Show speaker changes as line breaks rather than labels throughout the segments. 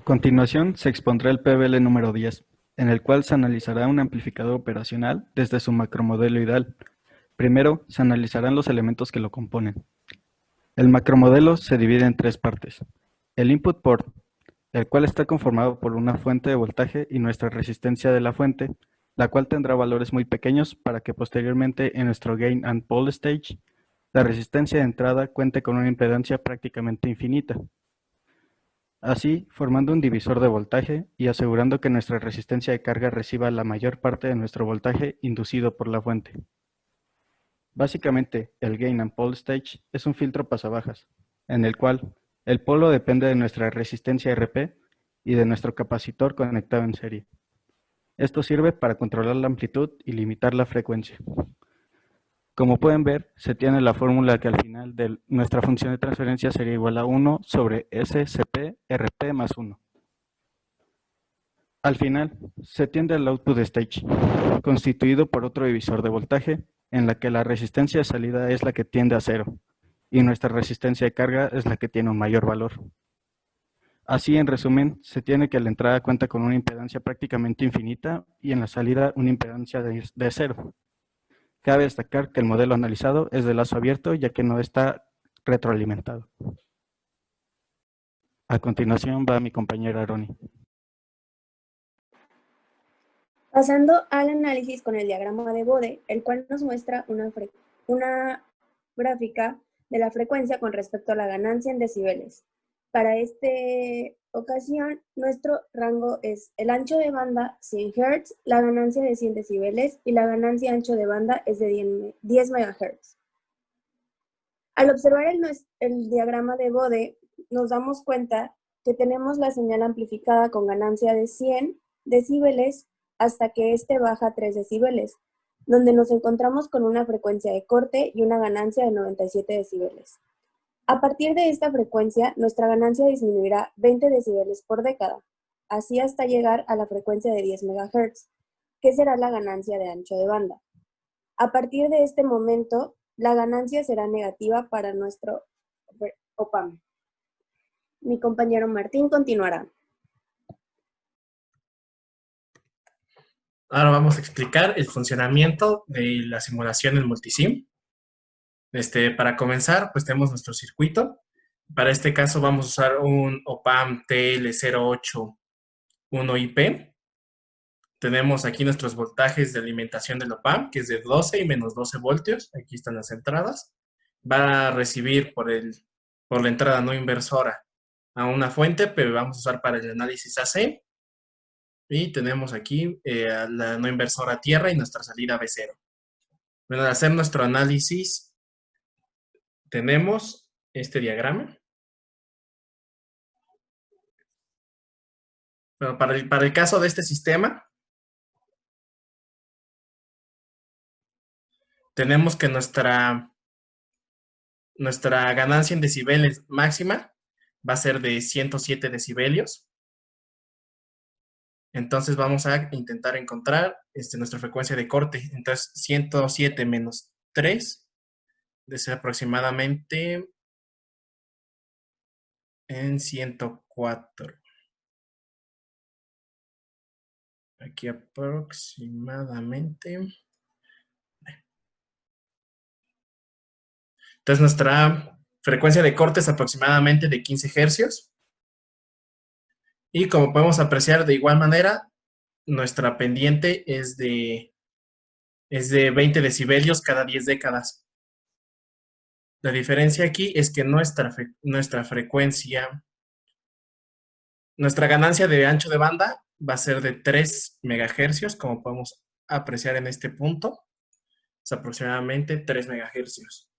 A continuación, se expondrá el PBL número 10, en el cual se analizará un amplificador operacional desde su macromodelo ideal. Primero, se analizarán los elementos que lo componen. El macromodelo se divide en tres partes. El input port, el cual está conformado por una fuente de voltaje y nuestra resistencia de la fuente, la cual tendrá valores muy pequeños para que posteriormente en nuestro gain and pole stage, la resistencia de entrada cuente con una impedancia prácticamente infinita. Así, formando un divisor de voltaje y asegurando que nuestra resistencia de carga reciba la mayor parte de nuestro voltaje inducido por la fuente. Básicamente, el Gain and Pole Stage es un filtro pasabajas, en el cual el polo depende de nuestra resistencia RP y de nuestro capacitor conectado en serie. Esto sirve para controlar la amplitud y limitar la frecuencia. Como pueden ver, se tiene la fórmula que al final de nuestra función de transferencia sería igual a 1 sobre SCP RP más 1. Al final, se tiende al output stage, constituido por otro divisor de voltaje, en la que la resistencia de salida es la que tiende a cero, y nuestra resistencia de carga es la que tiene un mayor valor. Así, en resumen, se tiene que la entrada cuenta con una impedancia prácticamente infinita y en la salida una impedancia de cero. Cabe destacar que el modelo analizado es de lazo abierto, ya que no está retroalimentado. A continuación va mi compañera Aroni.
Pasando al análisis con el diagrama de Bode, el cual nos muestra una gráfica de la frecuencia con respecto a la ganancia en decibeles. Para esta ocasión, nuestro rango es el ancho de banda 100 Hz, la ganancia de 100 decibeles y la ganancia ancho de banda es de 10 MHz. Al observar el diagrama de Bode, nos damos cuenta que tenemos la señal amplificada con ganancia de 100 decibeles hasta que este baja a 3 decibeles, donde nos encontramos con una frecuencia de corte y una ganancia de 97 decibeles. A partir de esta frecuencia, nuestra ganancia disminuirá 20 decibeles por década, así hasta llegar a la frecuencia de 10 MHz, que será la ganancia de ancho de banda. A partir de este momento, la ganancia será negativa para nuestro OPAM. Mi compañero Martín continuará.
Ahora vamos a explicar el funcionamiento de la simulación en multisim. Para comenzar, pues tenemos nuestro circuito. Para este caso vamos a usar un OPAM TL081IP. Tenemos aquí nuestros voltajes de alimentación del OPAM, que es de 12 y menos 12 voltios. Aquí están las entradas. Va a recibir por la entrada no inversora a una fuente, pero vamos a usar para el análisis AC. Y tenemos aquí la no inversora tierra y nuestra salida B0. Bueno, al hacer nuestro análisis, tenemos este diagrama. Bueno, para el caso de este sistema, tenemos que nuestra ganancia en decibeles máxima va a ser de 107 decibelios. Entonces vamos a intentar encontrar nuestra frecuencia de corte. Entonces 107 menos 3 debe ser aproximadamente en 104. Aquí aproximadamente. Entonces nuestra frecuencia de corte es aproximadamente de 15 hercios. Y como podemos apreciar de igual manera, nuestra pendiente es de 20 decibelios cada 10 décadas. La diferencia aquí es que nuestra frecuencia, nuestra ganancia de ancho de banda va a ser de 3 megahercios, como podemos apreciar en este punto. Es aproximadamente 3 megahercios.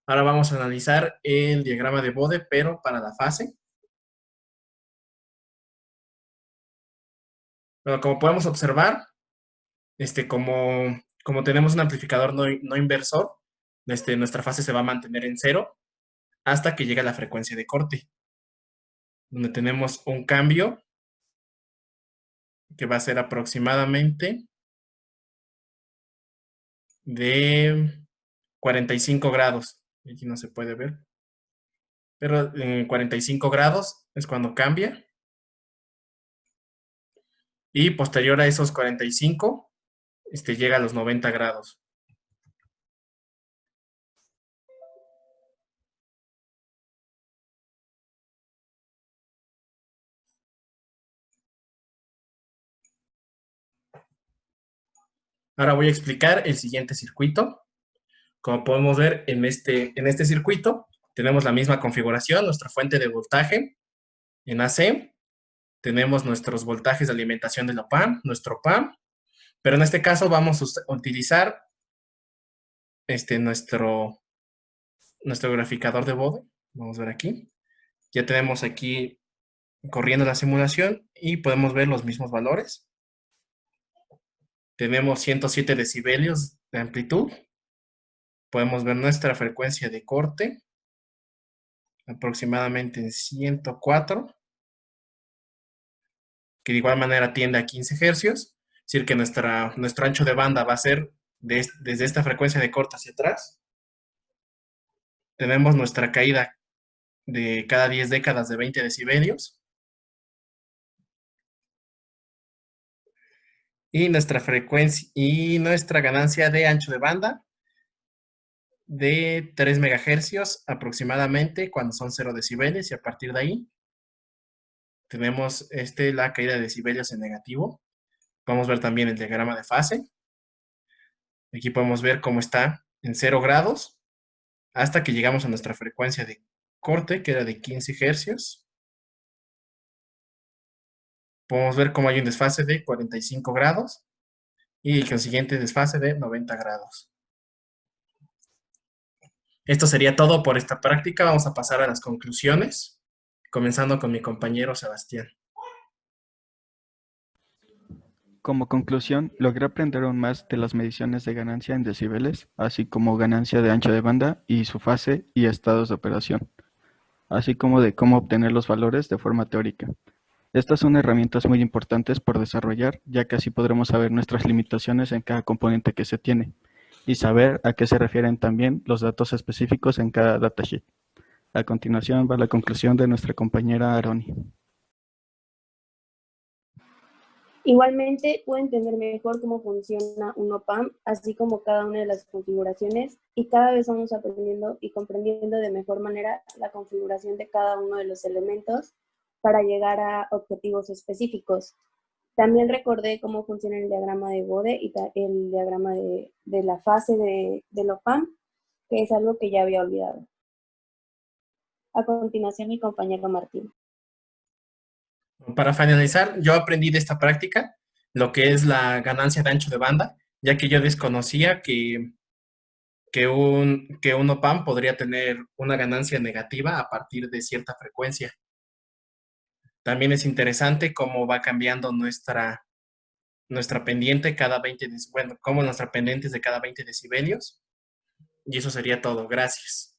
Ahora vamos a analizar el diagrama de Bode, pero para la fase. Bueno, como podemos observar, como tenemos un amplificador no inversor, nuestra fase se va a mantener en cero hasta que llegue a la frecuencia de corte, donde tenemos un cambio que va a ser aproximadamente de 45 grados. Aquí no se puede ver, pero en 45 grados es cuando cambia. y posterior a esos 45, llega a los 90 grados. Ahora voy a explicar el siguiente circuito. Como podemos ver en este circuito, tenemos la misma configuración, nuestra fuente de voltaje en AC, tenemos nuestros voltajes de alimentación del OPAMP, nuestro PAM, pero en este caso vamos a utilizar nuestro graficador de Bode. Vamos a ver aquí. Ya tenemos aquí corriendo la simulación y podemos ver los mismos valores. Tenemos 107 decibelios de amplitud. Podemos ver nuestra frecuencia de corte, aproximadamente en 104, que de igual manera tiende a 15 hercios. Es decir, que nuestro ancho de banda va a ser desde esta frecuencia de corte hacia atrás. Tenemos nuestra caída de cada 10 décadas de 20 decibelios. Y nuestra frecuencia y nuestra ganancia de ancho de banda de 3 megahercios aproximadamente cuando son 0 decibeles, y a partir de ahí tenemos la caída de decibelios en negativo. Vamos a ver también el diagrama de fase. Aquí podemos ver cómo está en 0 grados hasta que llegamos a nuestra frecuencia de corte, que era de 15 hercios. Podemos ver cómo hay un desfase de 45 grados y el consiguiente desfase de 90 grados. Esto sería todo por esta práctica. Vamos a pasar a las conclusiones, comenzando con mi compañero Sebastián.
Como conclusión, logré aprender aún más de las mediciones de ganancia en decibeles, así como ganancia de ancho de banda y su fase y estados de operación, así como de cómo obtener los valores de forma teórica. Estas son herramientas muy importantes por desarrollar, ya que así podremos saber nuestras limitaciones en cada componente que se tiene y saber a qué se refieren también los datos específicos en cada datasheet. A continuación va la conclusión de nuestra compañera Aroni.
Igualmente, pude entender mejor cómo funciona un OPAMP, así como cada una de las configuraciones, y cada vez vamos aprendiendo y comprendiendo de mejor manera la configuración de cada uno de los elementos para llegar a objetivos específicos. También recordé cómo funciona el diagrama de Bode y el diagrama de la fase del OPAMP, que es algo que ya había olvidado. A continuación, mi compañero Martín.
Para finalizar, yo aprendí de esta práctica lo que es la ganancia de ancho de banda, ya que yo desconocía que un OPAMP podría tener una ganancia negativa a partir de cierta frecuencia. También es interesante cómo va cambiando nuestra pendiente cada 20 decibelios, cómo nuestra pendiente es de cada 20 decibelios. Y eso sería todo. Gracias.